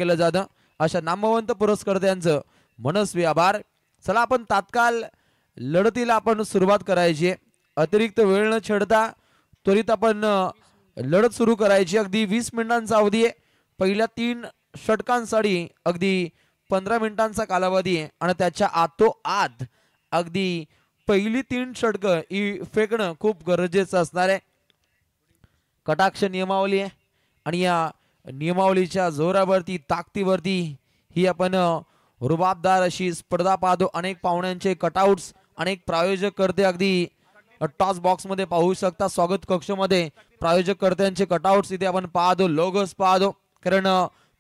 केलं जातं। अशा नामवंत पुरस्कर्त्यांचं मनस्वी आभार। चला आपण तात्काळ लढतीला आपण सुरुवात करायची। अतिरिक्त वेळ न छेडता त्वरित आपण लढत सुरू करायची। अगदी 20 मिनिटांचा अवधी आहे। पहिल्या 3 षटकांसाठी अगदी 15 मिनिटांचा कालावधी आहे आणि त्याच्या आतोआत अगदी पहिली 3 षटकं ही फेकणं खूप गरजेचं असणार आहे। कटाक्ष नियमावली आहे आणि या नियमावलीच्या जोरावरती ताकदीवरती ही आपण रुबाबदार अशी स्पर्धा पाहतो। अनेक पाहुण्यांचे कटआउट्स, अनेक प्रायोजक करते अगदी टॉस बॉक्स मध्ये पाहू शकता। स्वागत कक्ष मध्ये प्रायोजक कर्त्यांचे कटआउट्स इथे आपण पाहतो, लोगोस पाहतो। कारण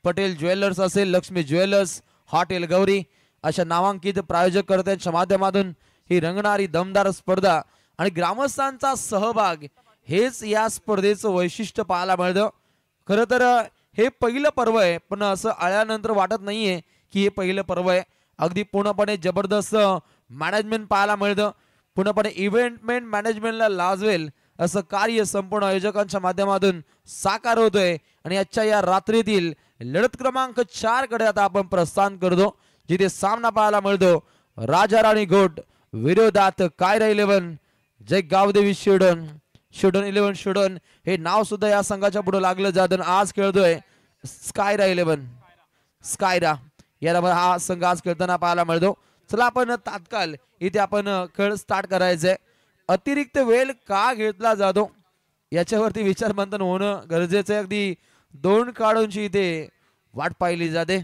पटेल ज्वेलर्स असेल, लक्ष्मी ज्वेलर्स, हॉटेल गौरी अशा नामांकित प्रायोजक कर्त्यांच्या माध्यमातून ही रंगणारी दमदार स्पर्धा आणि ग्रामस्थांचा सहभाग हेच या स्पर्धेचं वैशिष्ट्य पाहायला मिळतं। खरं तर हे पहिलं पर्व आहे, पण असं आल्यानंतर वाटत नाहीये की हे पहिलं पर्व आहे। अगदी पूर्णपणे जबरदस्त मॅनेजमेंट पाहायला मिळतं। पूर्णपणे इव्हेंटमेंट मॅनेजमेंटला लाजवेल असं कार्य संपूर्ण आयोजकांच्या माध्यमातून साकार होतोय। आणि आजच्या या रात्रीतील लढत क्रमांक 4 कडे आता आपण प्रस्थान करतो, जिथे सामना पाहायला मिळतो राजा राणी गोट विरोधात कायरा 11 जय गावदेवी शिडन। शिडन 11 शिडन हे नाव सुद्धा या संघाच्या पुढे लागलं जातं। आज खेळतोय स्कायरा 11 स्कायरा याला हा संघ आज खेळताना पाहायला मिळतो। चला आपण तात्काळ इथे आपण खेळ स्टार्ट करायचंय। अतिरिक्त वेळ का घेतला जातो याच्यावरती विचार मंथन होणं गरजेचं आहे। अगदी 2 काढूनची इथे वाट पाहिली जाते।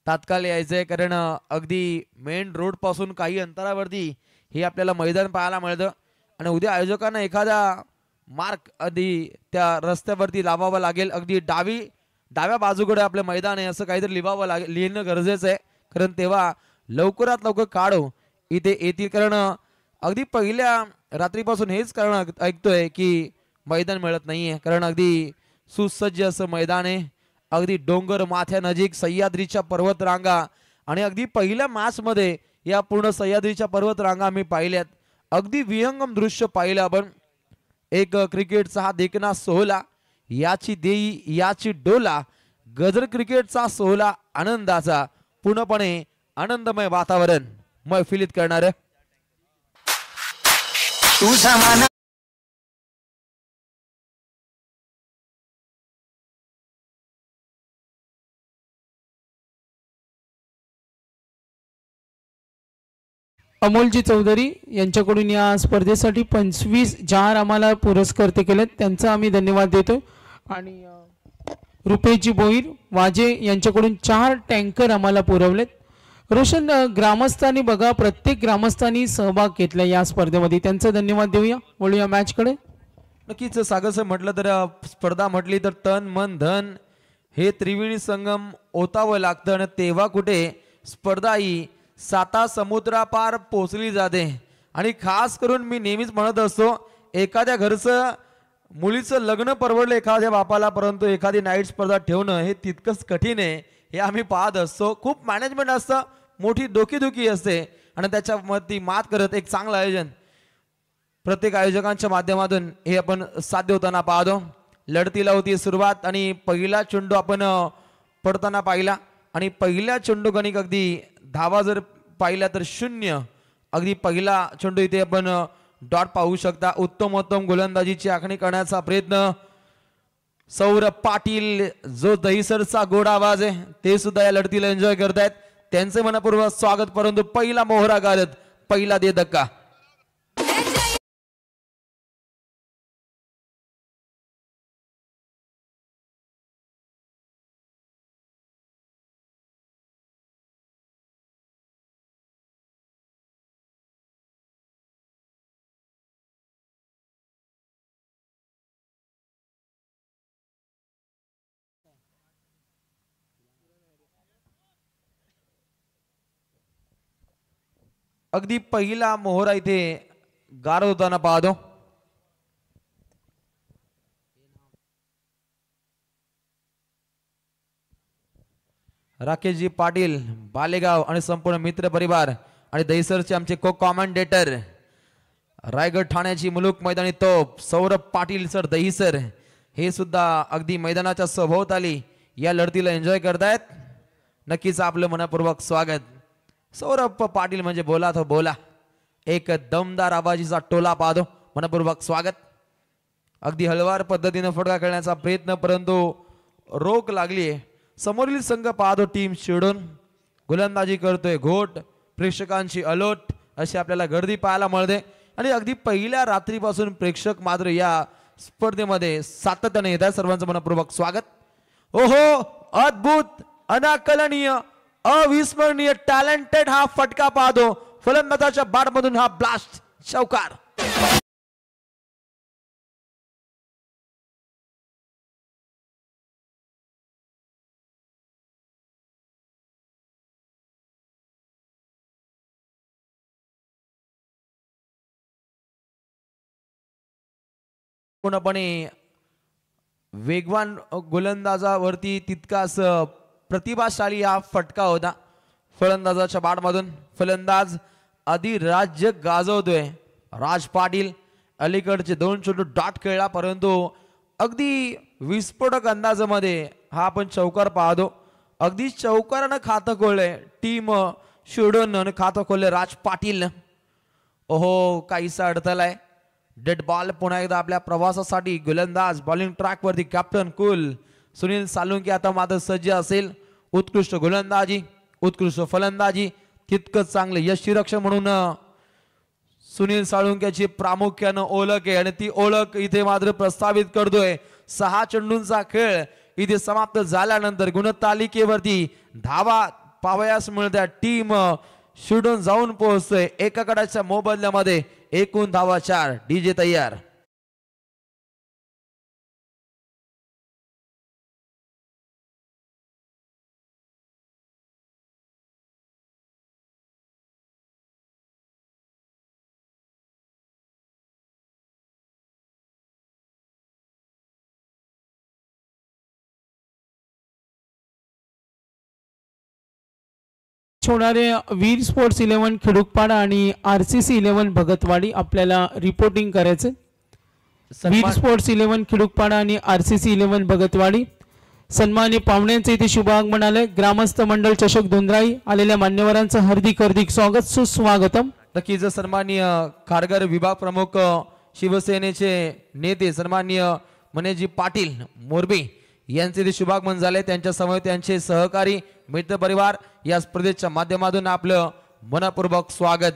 तात्काळ यायचंय कारण अगदी मेन रोड पासून काही अंतरावरती हे आपल्याला मैदान पाहायला मिळतं आणि उद्या आयोजकांना एखादा मार्क आधी त्या रस्त्यावरती लावावा लागेल। अगदी डाव्या बाजूकडे आपलं मैदान आहे असं काहीतरी लिहावं लागेल, लिहिणं गरजेचं आहे। कारण तेव्हा लवकरात लवकर काढू इथे येतील। कारण अगदी पहिल्या रात्रीपासून हेच कारण ऐकतोय की मैदान मिळत नाहीये। कारण अगदी सुसज्ज असं मैदान आहे, अगदी डोंगर माथ्या नजीक सह्याद्रीच्या पर्वत रांगा आणि अगदी पहिल्या मॅच मध्ये या पूर्ण सह्याद्रीच्या पर्वत रांगा आम्ही पाहिल्यात। अगदी विहंगम दृश्य पाहिलं आपण। एक क्रिकेटचा हा देखना सोहळा, याची देई याची डोला, गजर क्रिकेटचा सोहळा आनंदाचा पूर्णपणे आनंदमय वातावरण मैफिलीत करणार आहे। अमोलजी चौधरी यांच्याकडून या स्पर्धेसाठी 25 जार आम्हाला पुरस्कर्ते केलेत, त्यांचा आम्ही धन्यवाद देतो। आणि रुपेशजी बोईर वाजे यांच्याकडून 4 टँकर आम्हाला पुरवलेत। रोशन, ग्रामस्थांनी बघा, प्रत्येक ग्रामस्थांनी सहभाग घेतला या स्पर्धेमध्ये, त्यांचा धन्यवाद देऊया। वळूया मॅच कडे। नक्कीच सागरचं म्हटलं तर स्पर्धा म्हटली तर तन मन धन हे त्रिवेणी संगम ओतावं लागतं आणि तेव्हा कुठे स्पर्धा ही 7 समुद्रापार पोहोचली जाते। आणि खास करून मी नेहमीच म्हणत असतो, एखाद्या घरचं मुलीचं लग्न परवडलं एखाद्या बापाला, परंतु एखादी नाईट स्पर्धा ठेवणं हे तितकंच कठीण आहे हे आम्ही पाहत असतो। खूप मॅनेजमेंट असतं, मोठी डोकीदुखी असते आणि त्याच्यामध्ये मात करत एक चांगलं आयोजन प्रत्येक आयोजकांच्या माध्यमातून हे आपण साध्य होताना पाहतो। लढतीला होती सुरुवात आणि पहिला चेंडू आपण पडताना पाहिला आणि पहिल्या चेंडू गणिक अगदी धावा जर पाहिला तर 0। अगदी पहिला चेंडू इथे आपण डॉट पाहू शकता। उत्तम गोलंदाजीची आखणी करण्याचा प्रयत्न सौरभ पाटील, जो दहीसरचा गोड आवाज आहे ते सुद्धा या लढतीला एन्जॉय करतायत, त्यांचे मनपूर्वक स्वागत। परंतु पहिला मोहरा गारद, पहिला दे धक्का। अगदी पहिला मोहरा इथे गार होताना पाहतो। राकेशजी पाटील, बालेगाव आणि संपूर्ण मित्र परिवार आणि दहीसरचे आमचे को कॉमेंटेटर, रायगड ठाण्याची मुलुक मैदानी तोप सौरभ पाटील सर दहीसर, हे सुद्धा अगदी मैदानाच्या सभोवताली या लढतीला एन्जॉय करतायत नक्कीच आपलं मनपूर्वक स्वागत. सौरभ पाटील म्हणजे बोला तो बोला, एक दमदार आवाजीचा टोला पाहतो. मनपूर्वक स्वागत. अगदी हळवार पद्धतीने फटका खेळण्याचा प्रयत्न परंतु रोख लागली. समोरील संघ पाहतो टीम शिडून गोलंदाजी करतोय घोट, प्रेक्षकांची अलर्ट अशी आपल्याला गर्दी पाहायला मिळते आणि अगदी पहिल्या रात्रीपासून प्रेक्षक मात्र या स्पर्धेमध्ये सातत्याने येत आहे. सर्वांचं मनपूर्वक स्वागत. ओहो, अद्भुत, अनाकलनीय, अविस्मरणीय, टॅलेंटेड हा फटका पाहतो. फलंदाजाच्या बॅटमधून हा ब्लास्ट चौकार. पूर्णपणे वेगवान गोलंदाजावरती तितकाच प्रतिभाशाली हा फटका होता. फलंदाजाच्या बॅटमधून फलंदाज अधिराज्य गाजवतोय राज पाटील. अलीकडचे 2 चेंडू डॉट खेळला परंतु अगदी विस्फोटक अंदाजामध्ये हा आपण चौकार पाहतो. अगदी चौकारानं खातं खोललंय टीम शिडून, खातं खोललंय राज पाटील. ओहो, काहीसा अडथळाय. डेड बॉल पुन्हा एकदा आपल्या प्रवासासाठी गोलंदाज बॉलिंग ट्रॅक वरती कॅप्टन कुल सुनील सालुंके आता मात्र सज्ज असेल. उत्कृष्ट गोलंदाजी, उत्कृष्ट फलंदाजी, तितकंच चांगले यष्टीरक्षण म्हणून सुनील साळुंक्याची प्रामुख्यानं ओळख आहे आणि ती ओळख इथे मात्र प्रस्तावित करतोय. 6 चेंडूंचा खेळ इथे समाप्त झाल्यानंतर गुणतालिकेवरती धावा पाहावयास मिळत्या. टीम शिडून जाऊन पोहोचतोय एका गडाच्या मोबदल्यामध्ये. एकूण धावा 4. डीजे तयार. होणारे वीर स्पोर्ट्स 11 खिडूकपाडा आणि RCC 11 भगतवाडी आपल्याला रिपोर्टिंग करायचं. वीर स्पोर्ट्स 11 खिडूकपाडा आणि RCC 11 भगतवाडी सन्मान्य पाहुण्यांचे इथे शुभागमन आले. ग्रामस्थ मंडळ चषक धुंद्राई आलेल्या मान्यवरांचं हार्दिक हार्दिक स्वागत सुस्वागतम. नक्कीच सन्माननीय खारघर विभाग प्रमुख शिवसेनेचे नेते सन्माननीय मनेजी पाटील मोरबी यांचे इथे शुभागमन झाले. त्यांच्या समोर त्यांचे सहकारी मित्र परिवार या स्पर्धेच्या माध्यमातून आपलं मनपूर्वक स्वागत.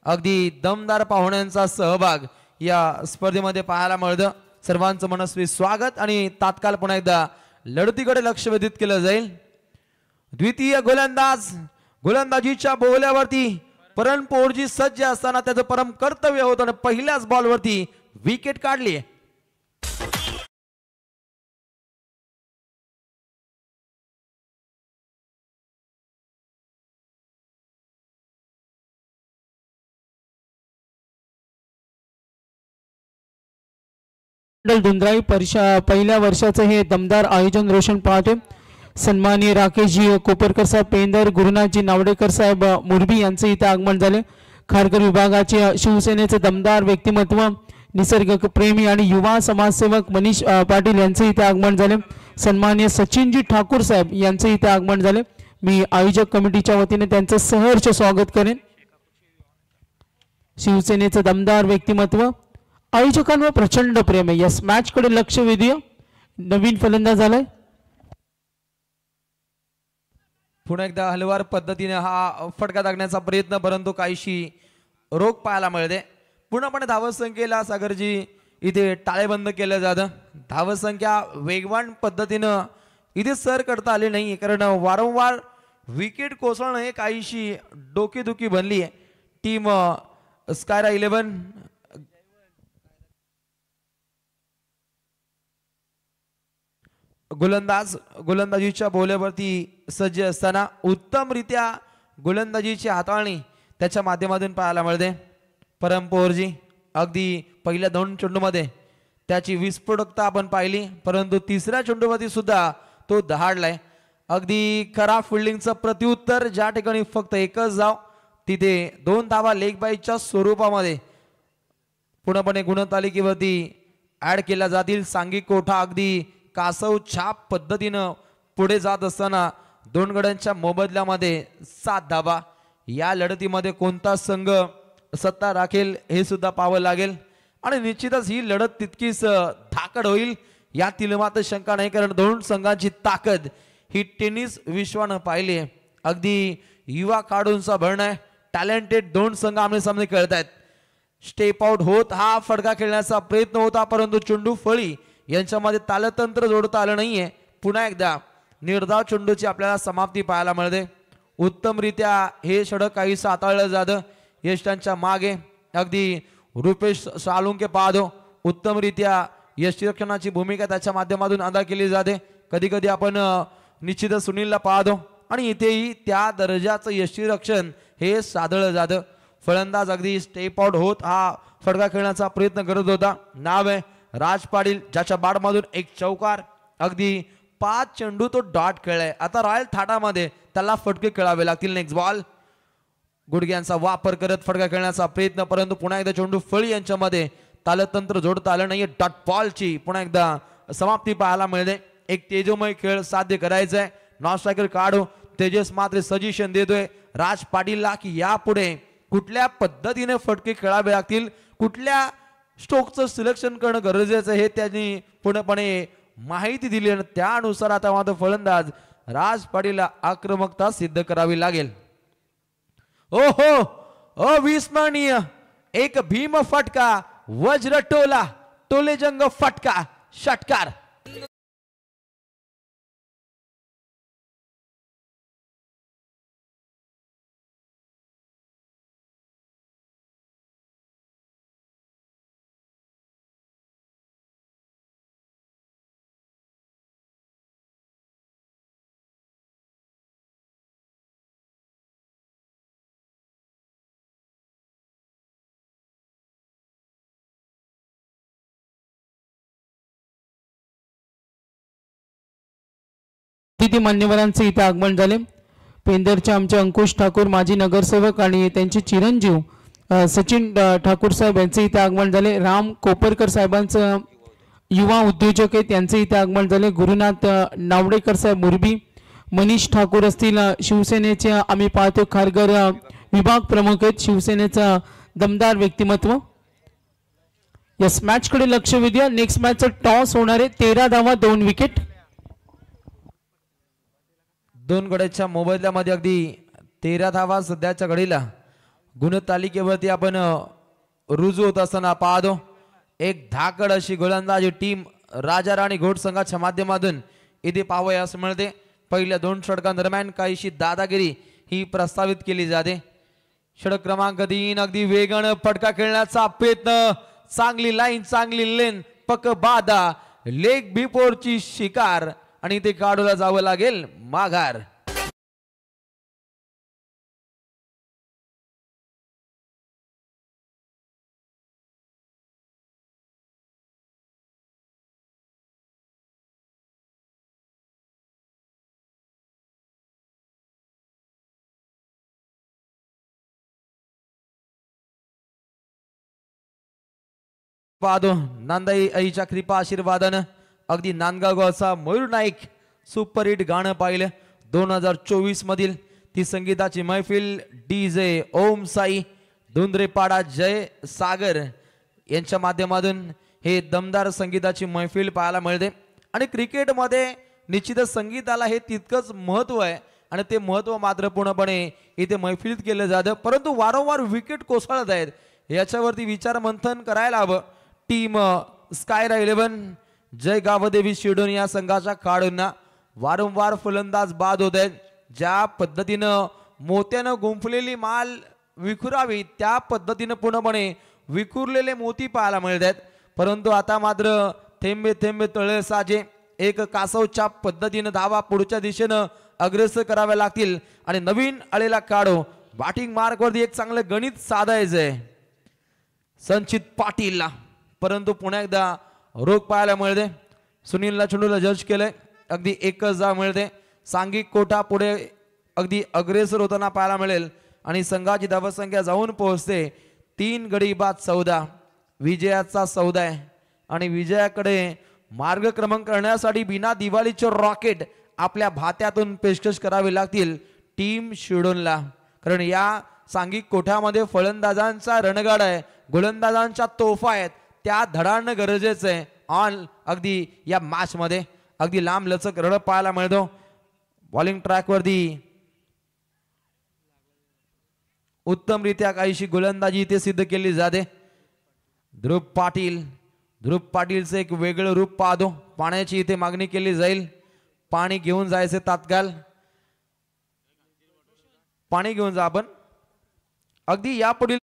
अगदी दमदार पाहुण्यांचा सहभाग या स्पर्धेमध्ये पाहायला मिळतं. सर्वांचं मनस्वी स्वागत आणि तात्काळ पुन्हा एकदा लढतीकडे लक्ष वेधित केलं जाईल. द्वितीय गोलंदाज गोलंदाजीच्या बोल्यावरती परणपोरजी सज्ज असताना त्याचं परम कर्तव्य होतं आणि पहिल्याच बॉलवरती विकेट काढली. धुंद्राई पहिल्या वर्षाचं हे दमदार आयोजन रोशन पाहते. सन्माननीय राकेशजी कोपरकर साहेब पेंदर, गुरुनाथजी नावडेकर साहेब मुरबी यांचे इथे आगमन झाले. खारघर विभागाचे शिवसेनेचे दमदार व्यक्तिमत्व, निसर्ग प्रेमी आणि युवा समाजसेवक मनीष पाटील यांचे इथे आगमन झाले. सन्माननीय सचिनजी ठाकूर साहेब यांचे इथे आगमन झाले. मी आयोजक कमिटीच्या वतीने त्यांचं सहर्ष स्वागत करेन. शिवसेनेचं दमदार व्यक्तिमत्व, आयोजकांवर प्रचंड प्रेम आहे. यस, मॅच कडे लक्ष वेधूया. नवीन फलंदाज झालाय. पुन्हा एकदा हलवार पद्धतीने हा फटका टाकण्याचा प्रयत्न परंतु काहीशी रोख पाहायला मिळते. पूर्णपणे धावसंख्येला सागरजी इथे टाळेबंद केलं जातं. धावसंख्या वेगवान पद्धतीनं इथे सर करता आली नाही कारण वारंवार विकेट कोसळणं हे काहीशी डोकेदुखी बनली आहे. टीम स्कायरा 11 गोलंदाजीच्या बोल्यावरती सज्ज असताना उत्तमरित्या गोलंदाजीची हाताळणी त्याच्या माध्यमातून पाहायला मिळते. परमपोरजी अगदी पहिल्या 2 चेंडूमध्ये त्याची विस्फोटकता आपण पाहिली परंतु तिसऱ्या चेंडूमध्ये सुद्धा तो दहाडलाय. अगदी खराब फिल्डिंगचं प्रत्युत्तर, ज्या ठिकाणी फक्त एकच धाव तिथे 2 धावा लेग बाईच्या स्वरूपामध्ये पूर्णपणे गुणतालिकेवरती ऍड केल्या जातील. सांघिक कोठा अगदी कासव छाप पद्धतीनं पुढे जात असताना दोन गड्यांच्या मोबदल्यामध्ये 7 धावा. या लढतीमध्ये कोणता संघ सत्ता राखेल हे सुद्धा पाहावं लागेल आणि निश्चितच ही लढत तितकीच धाकड होईल यातील मात्र शंका नाही, कारण दोन संघांची ताकद ही टेनिस विश्वानं पाहिली आहे. अगदी युवा खेळाडूंचा भरण आहे, टॅलेंटेड दोन संघ आमने सामने खेळत आहेत. स्टेप आउट होत हा फटका खेळण्याचा प्रयत्न होता, परंतु चेंडू फळी यांच्यामध्ये तालतंत्र जोडता आलं नाहीये. पुन्हा एकदा निर्धाव चेंडूची आपल्याला समाप्ती पाहायला मिळते. उत्तमरित्या हे षटक काही हाताळलं जातं यष्टांच्या मागे. अगदी रुपेश सालुंके पाहतो उत्तमरित्या यष्टिरक्षणाची भूमिका त्याच्या माध्यमातून अदा केली जाते. कधी कधी आपण निश्चितच सुनीलला पाहतो आणि इथेही त्या दर्जाचं यष्टिरक्षण हे साधळलं जातं. फलंदाज अगदी स्टेप आउट होत हा फटका खेळण्याचा प्रयत्न करत होता. नाव आहे राज पाटील, ज्याच्या बाटमधून एक चौकार. अगदी 5 चेंडू तो डॉट खेळलाय. आता रॉयल थाटामध्ये त्याला फटके खेळावे लागतील. नेक्स्ट बॉल गुडघ्यांचा वापर करत फटका खेळण्याचा प्रयत्न, परंतु पुन्हा एकदा चेंडू फळी यांच्यामध्ये तालतंत्र जोडता आलं नाहीये. डॉट बॉलची पुन्हा एकदा समाप्ती पाहायला मिळते. एक तेजोमय खेळ साध्य करायचा आहे. नॉन स्ट्रायकर काढू तेजस मात्र सजेशन देतोय राज पाटीलला की यापुढे कुठल्या पद्धतीने फटके खेळावे लागतील, कुठल्या स्ट्रोकचं सिलेक्शन करणं गरजेचं हे त्यांनी पूर्णपणे माहिती दिली आणि त्यानुसार आता मात्र फलंदाज राज पाटीलला आक्रमकता सिद्ध करावी लागेल. ओहो अविस्मरणीय एक भीम फटका, वज्र टोला, टोलेजंग फटका, षटकार. अतिथी मान्यवरांचे इथे आगमन झाले. पेंदरचे आमचे अंकुश ठाकूर माजी नगरसेवक आणि त्यांचे चिरंजीव सचिन ठाकूर साहेब यांचे इथे आगमन झाले. राम कोपरकर साहेबांचं युवा उद्योजक आहेत त्यांचे इथे आगमन झाले. गुरुनाथ नावडेकर साहेब मुरबी, मनीष ठाकूर असतील शिवसेनेचे आम्ही पाहतो खारघर विभाग प्रमुख आहेत, शिवसेनेचा दमदार व्यक्तिमत्व. यस मॅच कडे लक्ष वेधूया. नेक्स्ट मॅचचा टॉस होणार आहे. 13 धावा 2 विकेट. दोन गड्याच्या मोबदल्यामध्ये अगदी 13 धावा सध्याच्या घडीला गुणतालिकेवरती आपण रुजू होत असताना पाहतो. एक धाकड अशी गोलंदाजी टीम राजा राणी घोड संघाच्या माध्यमातून इथे पाहावयास मिळते. पहिल्या 2 षटकांदरम्यान काहीशी दादागिरी ही प्रस्तावित केली जाते. षटक क्रमांक 3 अगदी वेगानं फटका खेळण्याचा प्रयत्न, चांगली लाईन, चांगली लेन, पक बादा, लेग बिफोरची शिकार आणि ते काढूला जावं लागेल माघार. पाहतो नांदाई आईच्या कृपा आशीर्वादानं अगदी नांदगाव गावचा मयूर नाईक सुपर हिट गाणं पाहिलं 2024 मधील. ती संगीताची मैफिल डीजे ओम साई धुंद्रेपाडा जय सागर यांच्या माध्यमातून हे दमदार संगीताची मैफिल पाहायला मिळते. आणि क्रिकेटमध्ये निश्चितच संगीताला हे तितकंच महत्व आहे आणि ते महत्व मात्र पूर्णपणे इथे मैफिलीत केलं जातं. परंतु वारंवार विकेट कोसळत आहेत, याच्यावरती विचार मंथन करायला हवं. टीम स्कायरा 11 जय गावदेवी शिडोन या संघाच्या खेळाडूंना वारंवार फलंदाज बाद होत आहेत. ज्या पद्धतीनं मोत्यानं गुंफलेली माल विखुरावी त्या पद्धतीनं पूर्णपणे विखुरलेले मोती पाहायला मिळत आहेत. परंतु आता मात्र थेंबे थेंबे तळे साजे, एक कासवच्या पद्धतीनं धावा पुढच्या दिशेनं अग्रेसर कराव्या लागतील आणि नवीन आलेला खेळाडू बॅटिंग मार्कवरती एक चांगलं गणित साधायचंय संचित पाटीलला. परंतु पुन्हा एकदा रोख पाहायला मिळते. सुनीलला चेंडूला जज केलंय, अगदी एकच धाव मिळते. सांघिक कोटा पुढे अगदी अग्रेसर होताना पाहायला मिळेल आणि संघाची धावसंख्या जाऊन पोहोचते 3 गडी बाद 14. विजयाचा सौदा आहे आणि विजयाकडे मार्गक्रमण करण्यासाठी बिना दिवाळीचे रॉकेट आपल्या भात्यातून पेशकश करावी लागतील टीम शिडोनला, कारण या सांघिक कोठ्यामध्ये फलंदाजांचा रणगाड आहे, गोलंदाजांच्या तोफा आहेत, त्या धडाडणं गरजेचं आहे. ऑन अगदी या मॅच मध्ये अगदी लांब लचक रडप पाहायला मिळतो. बॉलिंग ट्रॅक वरती उत्तमरित्या काहीशी गोलंदाजी इथे सिद्ध केली जाते. ध्रुव पाटीलचं एक वेगळं रूप पाहतो. पाण्याची इथे मागणी केली जाईल, पाणी घेऊन जायचे तात्काळ, पाणी घेऊन जा आपण. अगदी यापुढील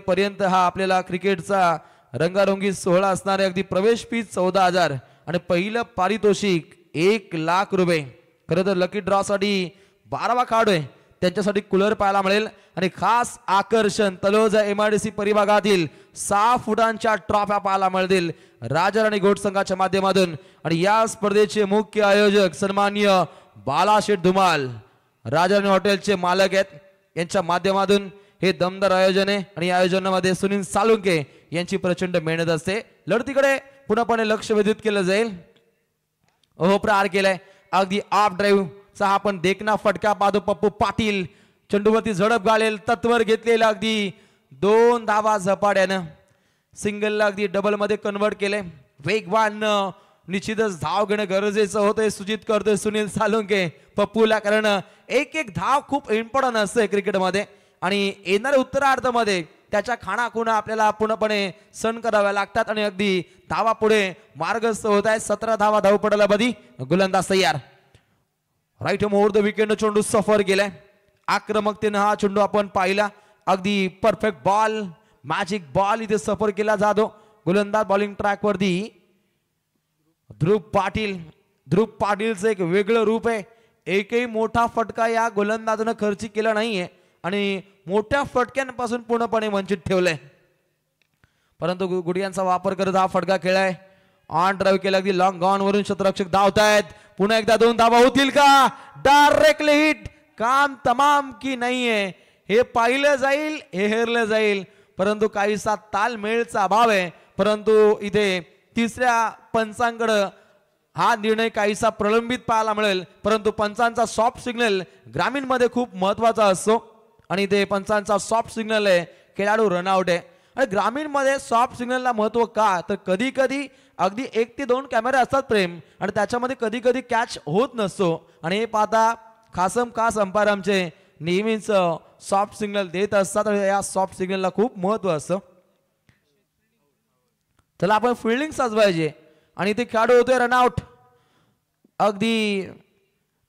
पर्यंत हा आपल्याला क्रिकेटचा रंगारंगी सोहळा असणार आहे. अगदी प्रवेश फी 14,000 आणि पहिलं पारितोषिक 1,00,000 रुपये. खरं तर लकी ड्रॉ साठी 12वा कार्ड आहे, त्यांच्यासाठी कूलर पाहायला मिळेल आणि खास आकर्षण तलोजा MIDC परिभागातील 6 फुटांच्या ट्रॉफ्या पाहायला मिळतील राजाराणी गोट संघाच्या माध्यमातून. आणि या स्पर्धेचे मुख्य आयोजक सन्माननीय बालाशेठ धुमाल, राजाराणी हॉटेलचे मालक आहेत, यांच्या माध्यमातून हे दमदार आयोजन आहे. आणि या आयोजनामध्ये सुनील सालुंके यांची प्रचंड मेहनत असते. लढतीकडे पूर्णपणे लक्ष वेधित केलं जाईल. ओहो प्रहार केलाय, अगदी ऑफ ड्राईव्ह चा आपण देखना फटका पाहतो. पप्पू पाटील चेंडूवरती झडप घालेल, तत्वर घेतलेला अगदी 2 धावा झपाट्यानं सिंगलला अगदी डबल मध्ये कन्वर्ट केले. वेगवान निश्चितच धाव घेणं गरजेचं होतंय. सूचित करतोय सुनील सालुंके पप्पूला, कारण एक धाव खूप इम्पॉर्टंट असते क्रिकेटमध्ये आणि येणाऱ्या उत्तरार्धामध्ये त्याच्या खाणाखुणा आपल्याला पूर्णपणे सहन कराव्या लागतात आणि अगदी धावा पुढे मार्गस्थ होत आहे. 17 धावा धावपडाला बधी गोलंदाज तयार. राईट ओव्हर द विकेट चेंडू सफर केलाय. आक्रमकतेनं हा चेंडू आपण पाहिला, अगदी परफेक्ट बॉल, मॅजिक बॉल इथे सफर केला जातो. गोलंदाज बॉलिंग ट्रॅक वरती ध्रुव पाटीलचं एक वेगळं रूप आहे. एकही मोठा फटका या गोलंदाजानं खर्ची केला नाहीये आणि मोठ्या फटक्यांपासून पूर्णपणे वंचित ठेवलंय, परंतु गुडियांचा वापर करत हा फटका खेळाय. ऑन ड्राईव्ह केला, अगदी लॉंग गॉन वरून क्षेत्ररक्षक धावतायत. पुन्हा एकदा 2 धावा होतील का? Directly hit. काम तमाम की नाहीये हे पाहिलं जाईल, हे हेरलं जाईल, परंतु काहीसा तालमेळचा अभाव आहे. परंतु इथे तिसऱ्या पंचांकडे हा निर्णय काहीसा प्रलंबित पाहायला मिळेल, परंतु पंचांचा सॉफ्ट सिग्नल ग्रामीण मध्ये खूप महत्वाचा असतो आणि ते पंचांचा सॉफ्ट सिग्नल आहे, खेळाडू रनआउट आहे. आणि ग्रामीण मध्ये सॉफ्ट सिग्नलला महत्व का, तर कधी कधी अगदी 1 ते 2 कॅमेरे असतात प्रेम, आणि त्याच्यामध्ये कधी कधी कॅच होत नसतो. आणि हे पाहता खास अंपायर आमचे नेहमीच सॉफ्ट सिग्नल देत असतात आणि या सॉफ्ट सिग्नलला खूप महत्व असतं. चला आपण फिल्डिंग साजवायचे आणि ते खेळाडू होतोय रनआउट. अगदी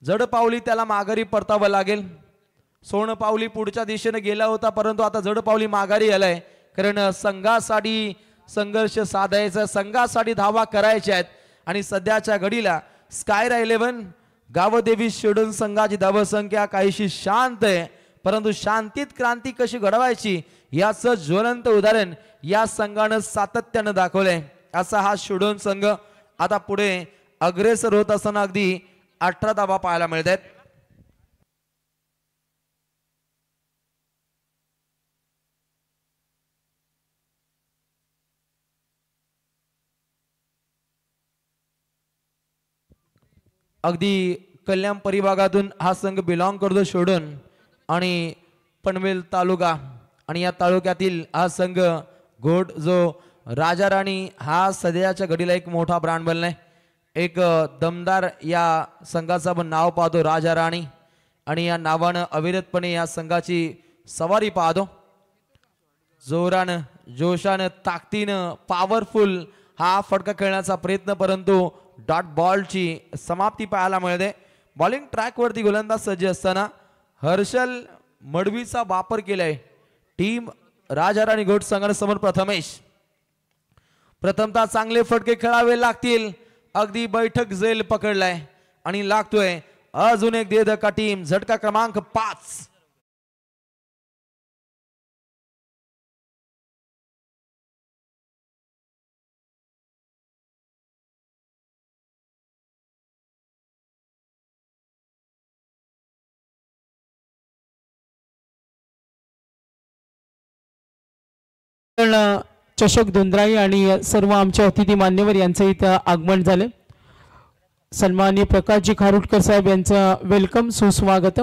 जड पावली त्याला माघारी परतावं लागेल. सोन पावली पुढच्या दिशेने गेला होता, परंतु आता जड पावली माघारी आलाय, कारण संघासाठी संघर्ष साधायचा, संघासाठी धावा करायच्या आहेत. आणि सध्याच्या घडीला स्कायरा 11 गावदेवी शिडून संघाची धावसंख्या काहीशी शांत आहे, परंतु शांतीत क्रांती कशी घडवायची याचं ज्वलंत उदाहरण या संघानं सातत्यानं दाखवलंय. असा हा शिडून संघ आता पुढे अग्रेसर होत असताना अगदी 18 धावा पाहायला मिळत आहेत. अगदी कल्याण परिभागातून हा संघ बिलॉंग करतो शिडून आणि पनवेल तालुका, आणि या तालुक्यातील हा संघ घोट जो राजा राणी हा सध्याच्या घडीला एक मोठा ब्रँड बनलाय. एक दमदार या संघाचं आपण नाव पाहतो राजा राणी, आणि या नावानं अविरतपणे या संघाची सवारी पाहतो. जोरानं जोशानं ताकदीनं पॉवरफुल हा फटका खेळण्याचा प्रयत्न, परंतु डॉट बॉलची समाप्ती पाहायला मिळते. बॉलिंग ट्रॅक वरती गोलंदाज सज्ज असताना हर्षल मडवीचा वापर केलाय टीम राजा राणी गोट संघाने समोर. प्रथमतः चांगले फटके खेळावे लागतील. अगदी बैठक झेल पकडलाय आणि लागतोय अजून एक देदका टीम. झटका क्रमांक 5. चषक धुंद्राई आणि सर्व आमचे अतिथी मान्यवर यांचं इथं आगमन झाले. सन्माननीय प्रकाशजी खारुटकर साहेब यांचं वेलकम, सुस्वागत.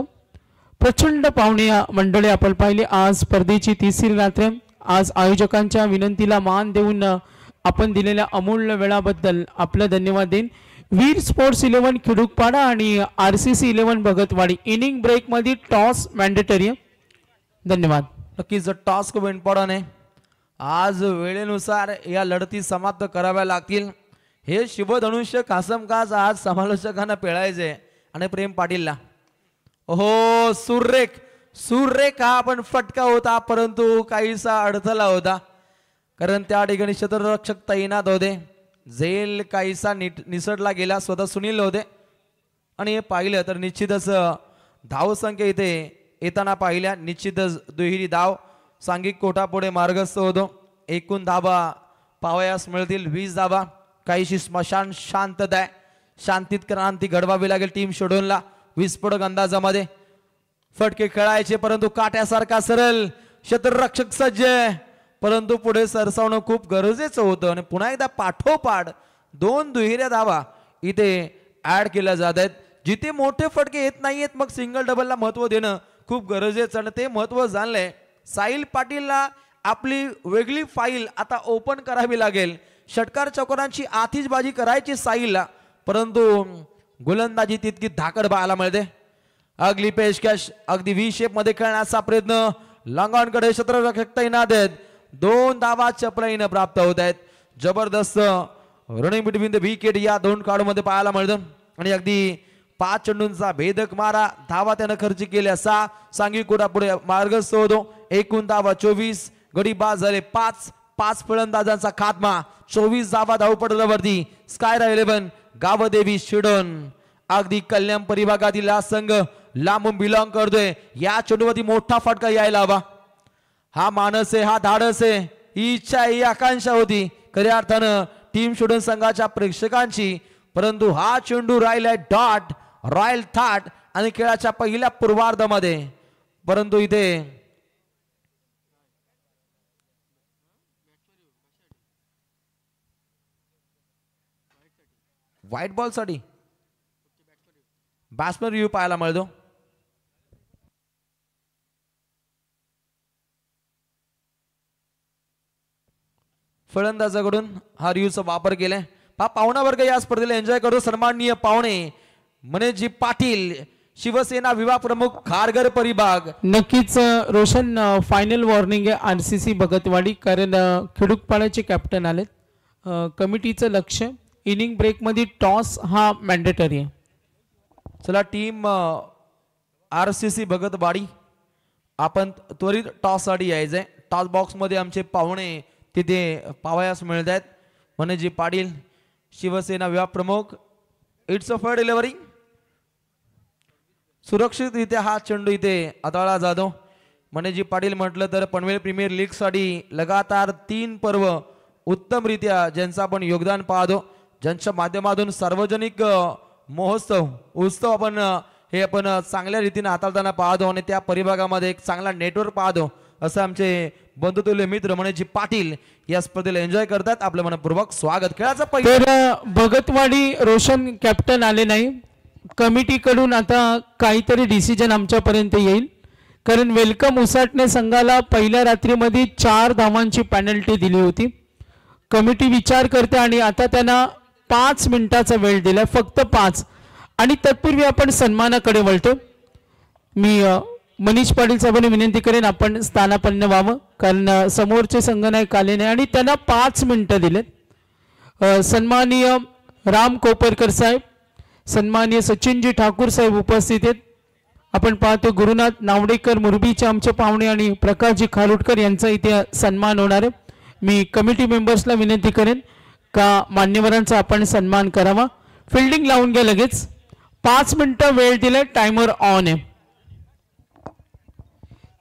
प्रचंड पाहुणे मंडळी आपण पाहिले. आज स्पर्धेची तिसरी रात्र. आज आयोजकांच्या विनंतीला मान देऊन आपण दिलेल्या अमूल्य वेळाबद्दल आपलं धन्यवाद देईन. वीर स्पोर्ट्स 11 खिडूकपाडा आणि RCC 11 भगतवाडी इनिंग ब्रेक मध्ये टॉस मॅन्डेटरी. धन्यवाद. नक्कीच टॉस खूप इम्पॉर्टंट आहे. आज वेळेनुसार या लढती समाप्त कराव्या लागतील. हे शिवधनुष्य कासमकाज आज समालोचकांना पेळायचे आणि प्रेम पाटीलला. हो सुरेख सुरेख हा पण फटका होता, परंतु काहीसा अडथळा होता कारण त्या ठिकाणी क्षेत्ररक्षक तैनात होते. झेल काहीसा निसटला गेला. स्वतः सुनील होते आणि हे पाहिलं तर निश्चितच धावसंख्या इथे येताना पाहिल्या. निश्चितच दुहेरी धाव सांघिक कोटापुढे मार्गस्थ होतो. एकूण धाबा पावयास मिळतील 20 धाबा. काहीशी स्मशान शांतता आहे. शांतीत क्रांती घडवावी लागेल टीम शेड्यूलला. विस्फोटक अंदाजामध्ये फटके खेळायचे, परंतु काट्यासारखा सरळ क्षेत्ररक्षक सज्ज, परंतु पुढे सरसावणं खूप गरजेचं होतं. आणि पुन्हा एकदा पाठोपाठ 2 दुहेऱ्या धावा इथे ऍड केल्या जात आहेत. जिथे मोठे फटके येत नाहीयेत मग सिंगल डबलला महत्व देणं खूप गरजेचं आणि ते महत्व जाणलंय. साहिल पाटीलला आपली वेगळी फाईल आता ओपन करावी लागेल. षटकार चौकारांची आतिषबाजी करायची साहिलला, परंतु गोलंदाजी तितकी धाकड पाहायला मिळते. अगली पेशकश अगदी व्ही शेप मध्ये खेळण्याचा प्रयत्न. लॉंगॉनकडे क्षेत्ररक्षक तैनात आहेत. 2 धावा चपलाईनं प्राप्त होत आहेत. जबरदस्त रनिंग बिटवीन द विकेट या 2 काळूमध्ये पाहायला मिळतं. आणि अगदी 5 चेंडूंचा भेदक मारा. धावा त्यानं खर्च केल्या 6. सांघिक कोटा पुढे मार्गस्थ होतो. एकूण धावा 24. गडी बाद झाले 5. 5 फलंदाजांचा खात्मा. 24 धावा धावपटलावरती. स्कायरा 11 गावदेवी शिडोन. अगदी कल्याण परिभागातील हा संघ लांबून बिलॉंग करतोय. या चेंडूवरती मोठा फटका यायला हवा. हा मानस आहे, हा धाडस आहे, ही इच्छा आहे, ही आकांक्षा होती खऱ्या अर्थानं टीम शिडोन संघाच्या प्रेक्षकांची. परंतु हा चेंडू राहिलाय डॉट रॉयल थाट आणि खेळाच्या पहिल्या पूर्वार्धामध्ये. परंतु इथे व्हाईट बॉल साठी बॅट्समन रिव्ह्यू पाहायला मिळतो. फलंदाजाकडून हा रिव्ह्यूचा वापर केलाय. पाहुणा वर्ग या स्पर्धेला एन्जॉय करतो. सन्माननीय पाहुणे मनोजी पाटील, शिवसेना विभाग प्रमुख, खारघर परिभाग. नक्कीच रोशन फायनल वॉर्निंग आहे RCC भगतवाडी, कारण खिडूकपाड्याचे कॅप्टन आलेत. कमिटीचं लक्ष इनिंग ब्रेक मध्ये टॉस हा मॅन्डेटरी आहे. चला टीम RCC भगतवाडी आपण त्वरित टॉस साठी यायचंय. टॉस बॉक्स मध्ये आमचे पाहुणे तिथे पाहावयास मिळत आहेत. मनोजी पाटील, शिवसेना विभाग प्रमुख. It's a first delivery. सुरक्षितरित्या हा चेंडू इथे हाताळला जातो. मनोजी पाटील म्हटलं तर पनवेल प्रीमियर लीग साठी लगातार 3 पर्व उत्तमरित्या ज्यांचं आपण योगदान पाहतो, ज्यांच्या माध्यमातून सार्वजनिक महोत्सव उत्सव आपण चांगल्या रीतीने हाताळताना पाहतो आणि त्या परिभागामध्ये एक चांगला नेटवर्क पाहतो. असं आमचे बंधुतुल्य मित्र मनोजी पाटील या स्पर्धेला एन्जॉय करतात. आपलं मनपूर्वक स्वागत. खेळाचा पहिला भगतवाडी रोशन कॅप्टन आले नाही. कमिटीकडून आता काहीतरी डिसिजन आमच्यापर्यंत येईल, कारण वेलकम उसाटणे संघाला पहिल्या रात्रीमध्ये 4 धावांची पेनल्टी दिली होती. कमिटी विचार करते आणि आता त्यांना 5 मिनिटाचा वेळ दिला, फक्त 5. आणि तत्पूर्वी आपण सन्मानाकडे वळतो. मी मनीष पाटील साहेबांनी विनंती करेन आपण स्थानापन्न व्हावं, कारण समोरचे संघनायक आले नाही आणि त्यांना 5 मिनिटं दिलेत. सन्माननीय राम कोपरकर साहेब, सन्माननीय सचिनजी ठाकूर साहेब उपस्थित आहेत. आपण पाहतो गुरुनाथ नावडेकर मुरबीचे आमचे पाहुणे आणि प्रकाशजी खारुटकर यांचा इथे सन्मान होणार आहे. मी कमिटी मेंबर्सला विनंती करेन का मान्यवरांचा आपण सन्मान करावा. फिल्डिंग लावून घ्या लगेच. 5 मिनिटं वेळ दिलाय. टायमर ऑन आहे.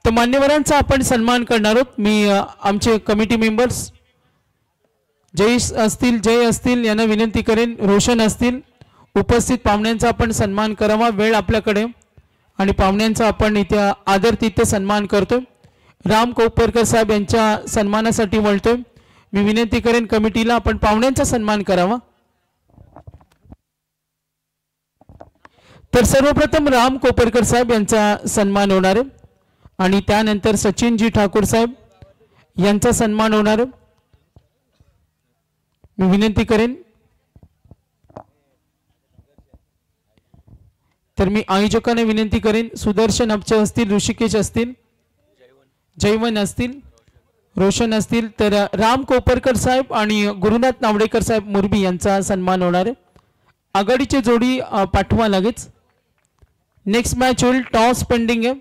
तर मान्यवरांचा आपण सन्मान करणार आहोत. मी आमचे कमिटी मेंबर्स जय असतील यांना विनंती करेन, रोशन असतील, उपस्थित पाहुण्यांचा आपण सन्मान करावा. वेळ आपल्याकडे आणि पाहुण्यांचा आपण इथे आदरतिथ्य सन्मान करतो. राम कोपरकर साहेब यांच्या सन्मानासाठी वळतोय. मी विनंती करेन कमिटीला आपण पाहुण्यांचा सन्मान करावा. तर सर्वप्रथम राम कोपरकर साहेब यांचा सन्मान होणार आहे आणि त्यानंतर सचिनजी ठाकूर साहेब यांचा सन्मान होणार आहे. मी विनंती करेन. तर मी आयोजकांना विनंती करेन, सुदर्शन अपचे असतील, ऋषिकेश असतील, जयवन असतील, रोशन असतील, तर राम कोपरकर साहेब आणि गुरुनाथ नावडेकर साहेब मुरबी यांचा सन्मान होणार आहे. आघाडीची जोडी पाठवा लगेच. नेक्स्ट मॅच होईल. टॉस पेंडिंग आहे.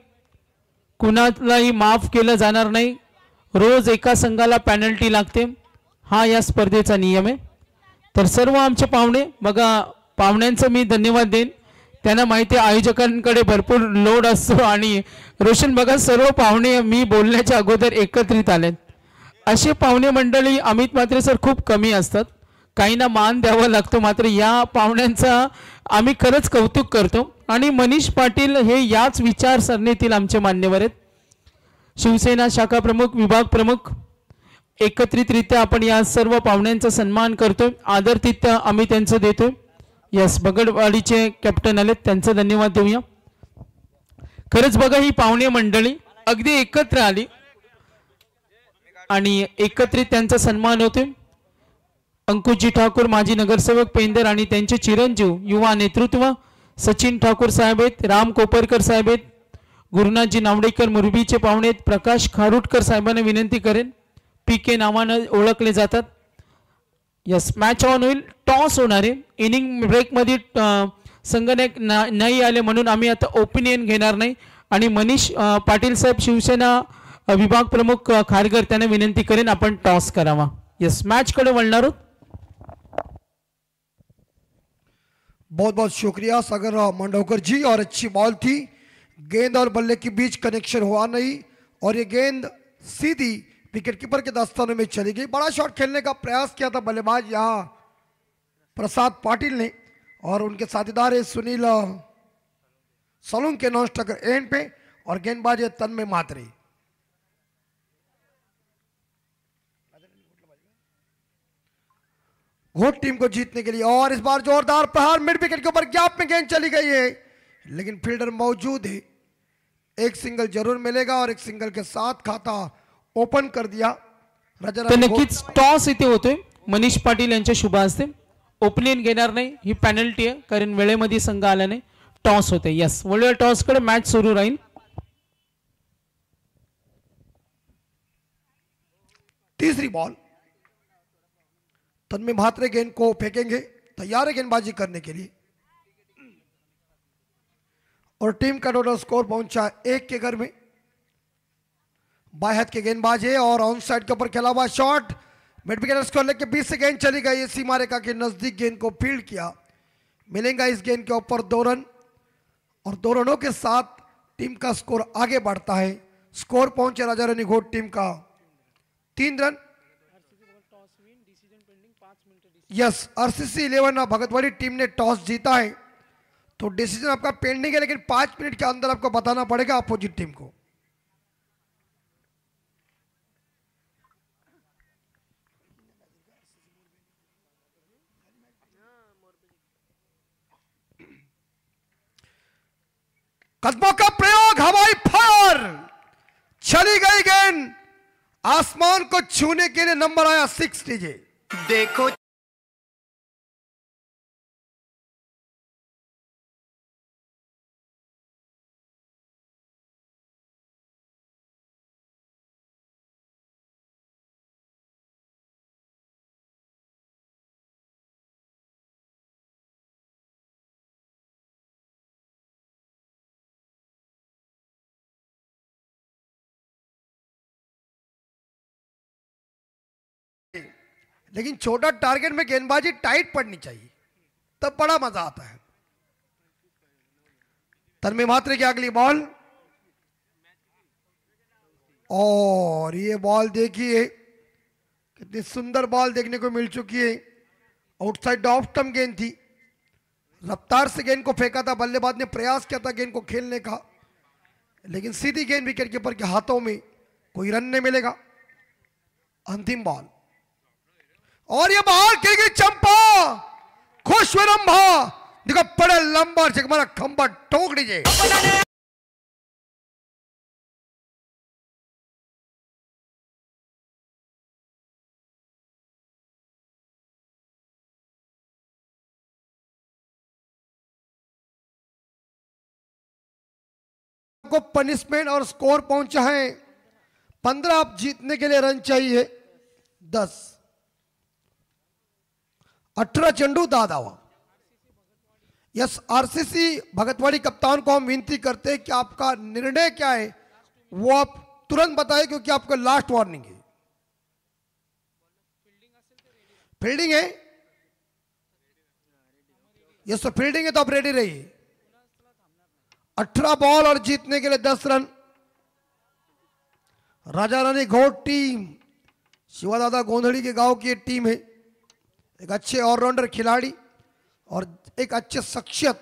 कुणालाही माफ केलं जाणार नाही. रोज एका संघाला पेनल्टी लागते. हा या स्पर्धेचा नियम आहे. तर सर्व आमचे पाहुणे बघा, पाहुण्यांचं मी धन्यवाद देईन. त्यांना माहिती आहे आयोजकांकडे भरपूर लोड असतो आणि रोशन बघा सर्व पाहुणे मी बोलण्याच्या अगोदर एकत्रित आलेत. असे पाहुणे मंडळी अमित म्हात्रे सर खूप कमी असतात. काहींना मान द्यावा लागतो. मात्र या पाहुण्यांचा आम्ही खरंच कौतुक करतो. आणि मनीष पाटील हे याच विचारसरणीतील आमचे मान्यवर आहेत. शिवसेना शाखा प्रमुख, विभाग प्रमुख, एकत्रितरित्या आपण या सर्व पाहुण्यांचा सन्मान करतोय. आदरातिथ्य आम्ही त्यांचं देतोय. यस, बगडवाडीचे कॅप्टन आलेत, त्यांचा धन्यवाद देऊया. खरंच बघा ही पाहुणे मंडळी अगदी एकत्र आली आणि एकत्रित त्यांचा सन्मान होतोय. अंकुशजी ठाकूर माजी नगरसेवक पेंदर आणि त्यांचे चिरंजीव युवा नेतृत्व सचिन ठाकूर साहेब आहेत, राम कोपरकर साहेब आहेत, गुरुनाथजी नावडेकर मुरबीचे पाहुणे आहेत, प्रकाश खारुटकर साहेबांना विनंती करेन, PK नावानं ओळखले जातात. यस, मॅच ऑन होईल. टॉस होणार आहे. इनिंग ब्रेकमध्ये संघनायक नाही आले म्हणून आम्ही आता ओपिनियन घेणार नाही. आणि मनीष पाटील साहेब शिवसेना विभाग प्रमुख खारगर त्यांना विनंती करेन आपण टॉस करावा. यस, मॅच कडे वळणार आहोत. बहुत बहुत शुक्रिया सागर मंडोकर जी, और अच्छी बॉल थी. गेंद और बल्ले के बीच कनेक्शन हुआ नहीं और ये गेंद सीधी विकेटकीपर के दस्तानों में चली गई. बड़ा शॉट खेलने का प्रयास किया था बल्लेबाज यहाँ प्रसाद पाटिल ने, और उनके साथीदार है सुनील सलूम के नॉन स्ट्राइकर एंड पे, और गेंदबाज है तन्मय म्हात्रे. घोट टीम को जीतने के लिए, और इस बार जोरदार प्रहार मिड विकेट के ऊपर गैप में गेंद चली गई है, लेकिन फील्डर मौजूद है. एक सिंगल जरूर मिलेगा और एक सिंगल के साथ खाता ओपन कर दिया. तर नक्कीच टॉस इथे होतोय. मनीष पाटील यांच्या शुभ हस्ते. ओपनिंग घेणार नाही, ही पेनल्टी आहे कारण वेळेमध्ये संघ आला नाही. टॉस होते. यस, वळूया टॉस कडे. मॅच सुरू राहील. तीसरी बॉल. तन्मय म्हात्रे गेंद को फेंकेंगे, तैयार है गेंदबाजी करने के लिए, और टीम का टोटल स्कोर पहुंचा 1 के घर में. बाएं हाथ के गेंदबाज है और ऑन साइड के ऊपर खेला हुआ शॉट. मिड विकेट स्कोर लेके 20 से गेंद चली गई. सीमा रेखा के नजदीक गेंद को फील्ड किया. मिलेगा इस गेंद के ऊपर 2 रन, और 2 रनों के साथ टीम का स्कोर आगे बढ़ता है. स्कोर पहुंचे राजा रानी घोट टीम का 3 रन. यस, RCC 11 भगतवाड़ी टीम ने टॉस जीता है, तो डिसीजन आपका पेंडिंग है, लेकिन 5 मिनट के अंदर आपको बताना पड़ेगा अपोजिट टीम को. कदमों का प्रयोग, हवाई फायर, चली गई गेंद आसमान को छूने के लिए. नंबर आया 6 डीजे. देखो लेकिन छोटा टारगेट में गेंदबाजी टाइट पड़नी चाहिए, तब बड़ा मजा आता है। तन्मय महात्रे की अगली बॉल, और ये बॉल देखिए कितनी सुंदर बॉल देखने को मिल चुकी है। आउटसाइड ऑफ स्टंप गेंद थी, रफ्तार से गेंद को फेंका था, बल्लेबाज ने प्रयास किया था गेंद को खेलने का, लेकिन सीधी गेंद विकेट कीपर के हाथों में, कोई रन नहीं मिलेगा। अंतिम बॉल, और ये बॉल खेल गई चंपा, खुश हुए रंभा, देखो बड़ा लंबा चकमारा खंबा ठोक दीजिए। को पनिशमेंट और स्कोर पहुंचा है 15, आप जीतने के लिए रन चाहिए 10। 18 चेंडू 10 धावा। यस, आरसीसी भगतवाड़ी कप्तान को हम विनती करते हैं कि आपका निर्णय क्या है वो आप तुरंत बताएं, क्योंकि आपका लास्ट वार्निंग है। फील्डिंग है, यस, तो फील्डिंग है तो आप रेडी रहिए। 18 बॉल और जीतने के लिए 10 रन। राजा रानी घोट टीम, शिवादादा गोंधड़ी के गांव की एक टीम है, एक अच्छे ऑलराउंडर खिलाड़ी और एक अच्छे शख्सियत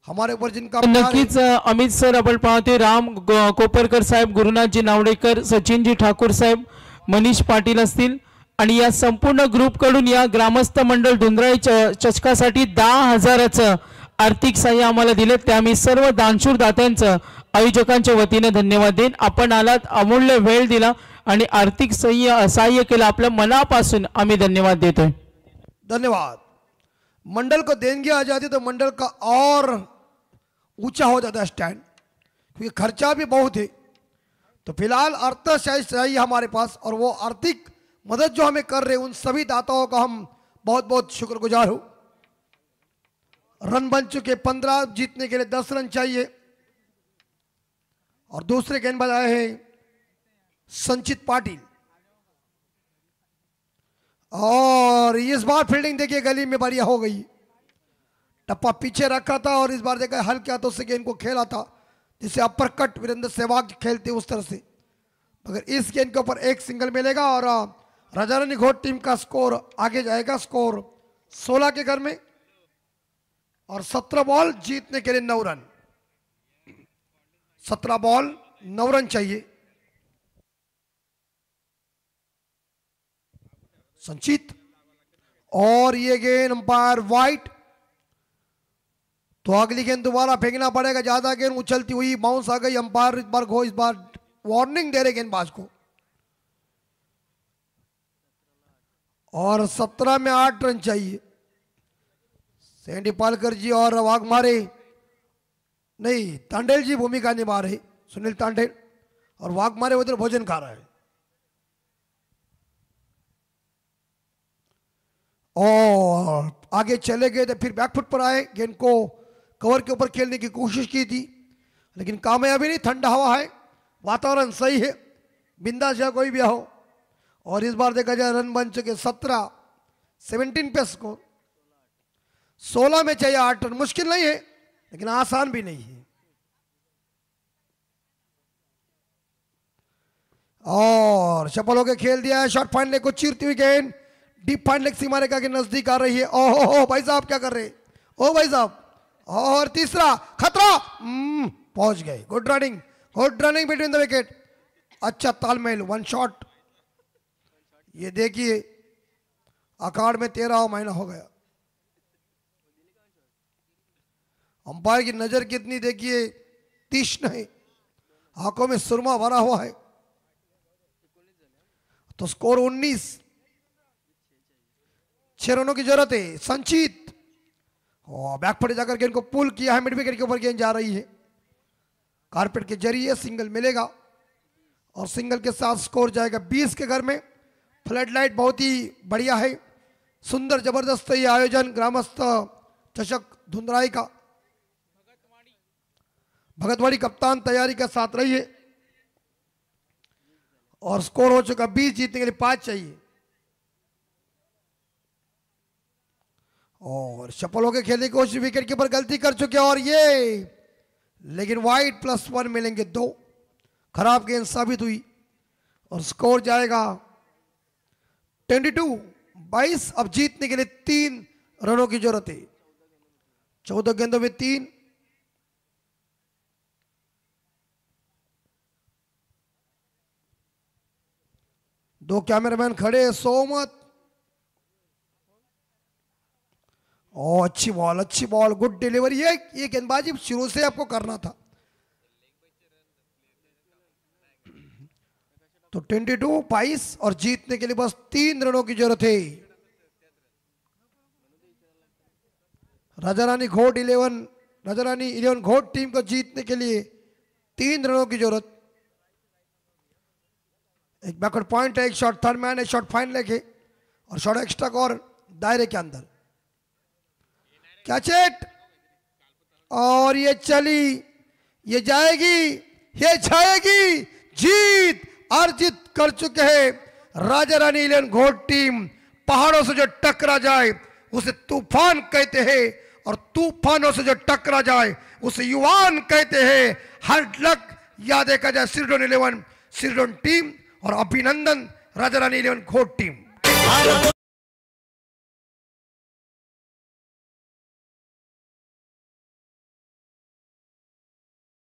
हमारे ऊपर जिनका प्यार है। नक्कीच अमित सर आपण पाहतोय, राम कोपरकर साहेब, गुरुनाथजी नावडेकर, सचिनजी ठाकूर साहेब, मनीष पाटील असतील, आणि या संपूर्ण ग्रुप कडून या ग्रामस्थ मंडळ धुंद्राई चषकासाठी 10,000चं आर्थिक सहाय्य आम्हाला दिले, त्या आम्ही सर्व दानशूर दात्यांचं आयोजकांच्या वतीने धन्यवाद देईन। आपण आलात, अमूल्य वेळ दिला आणि आर्थिक सहाय्य केलं, आपल्या मनापासून आम्ही धन्यवाद देतोय। धन्यवाद। मंडल को देंगे आ जाती तो मंडल का और ऊंचा हो जाता है स्टैंड, क्योंकि खर्चा भी बहुत है। तो फिलहाल अर्थशाही चाहिए हमारे पास, और वो आर्थिक मदद जो हमें कर रहे हैं उन सभी दाताओं का हम बहुत बहुत शुक्रगुजार हो। रन बन चुके 15, जीतने के लिए 10 रन चाहिए। और दूसरे गेंदबाज आए हैं संचित पाटिल, और इस बार फील्डिंग देखिए गली में बढ़िया हो गई। टप्पा पीछे रखा था और इस बार देखा हल्के हाथों से गेंद को खेला था, जिसे अपर कट वीरेंद्र सहवाग खेलते उस तरह से, मगर इस गेंद के ऊपर एक सिंगल मिलेगा और राजा रानी घोट टीम का स्कोर आगे जाएगा। स्कोर 16 के घर में, और 17 बॉल जीतने के लिए 9 रन। 17 बॉल 9 रन चाहिए। संचित, और ये गेंद अंपायर वाइट, तो अगली गेंद दोबारा फेंकना पड़ेगा। ज्यादा गेंद उछलती हुई बाउंस आ गई, अंपायर इस बार वार्निंग दे रहे गेंदबाज को। और 17 में 8 रन चाहिए। सैंडी पालकर जी और वाघमारे नहीं, तांडेल जी भूमिका निभा रहे, सुनील तांडेल, और वाघमारे उधर भोजन खा रहा है। और आगे चले गए तो फिर बैकफुट पर आए, गेंद को कवर के ऊपर खेलने की कोशिश की थी, लेकिन कामयाबी नहीं। ठंडा हवा है, वातावरण सही है, बिंदास या कोई भी हो। और इस बार देखा जाए रन बन चुके 17 पे स्कोर। 16 में चाहिए 8 रन, मुश्किल नहीं है लेकिन आसान भी नहीं है। और सफल होकर खेल दिया है। शॉर्ट फाइन लेग को चीरती हुई गेंद डीप फाइन लेग सीमा रेखा के नजदीक आ रही है। ओहो भाई साहब क्या कर रहे, ओ भाई साहब। और तीसरा खतरा, पहुंच गए। Good running between the wicket, अच्छा तालमेल, 1 शॉट। ये देखिए अखाड़ में 13वां महीना हो गया। अंपायर की नजर कितनी देखिए तीक्ष्ण है, आंखों में सुरमा भरा हुआ है। तो स्कोर 19, 6 रनों की जरूरत है। संचित बैक पर जाकर गेंद को पुल किया है, मिड विकेट के ऊपर गेंद जा रही है। कारपेट के जरिए सिंगल मिलेगा और सिंगल के साथ स्कोर जाएगा 20 के घर में। फ्लड लाइट बहुत ही बढ़िया है, सुंदर जबरदस्त ये आयोजन ग्रामस्थ चषक धुंधराई का। भगतवाड़ी कप्तान तैयारी के साथ रही है और स्कोर हो चुका 20, जीतने के लिए 5 चाहिए। और सफल होकर खेलने की कोशिश, विकेट कीपर गलती कर चुके हैं और ये, लेकिन वाइड +1 मिलेंगे 2। खराब गेंद साबित हुई और स्कोर जाएगा 22-22। अब जीतने के लिए 3 रनों की जरूरत है। 14 गेंदों में 3। दो कैमरामैन खड़े हैं, सोमत। ओ अच्छी बॉल, गुड डिलीवरी। ये गेंदबाजी शुरू से आपको करना था। तो 22-22 और जीतने के लिए बस 3 रनों की जरूरत है। राजा रानी इलेवन घोट टीम को जीतने के लिए 3 रनों की जरूरत। एक बैकवर्ड पॉइंट है, एक शॉट थर्ड मैन है, शॉट फाइन लेके और शॉट एक्स्ट्रा और दायरे के अंदर। कैच इट और ये चली, ये जाएगी। जीत अर्जित कर चुके हैं राजा रानी इलेवन घोट टीम। पहाड़ों से जो टकरा जाए उसे तूफान कहते हैं और तूफानों से जो टकरा जाए उसे युवान कहते हैं। हार्ड लक याद देखा जाए सिरडोन टीम और अभिनंदन राजा रानी इलेवन घोट टीम।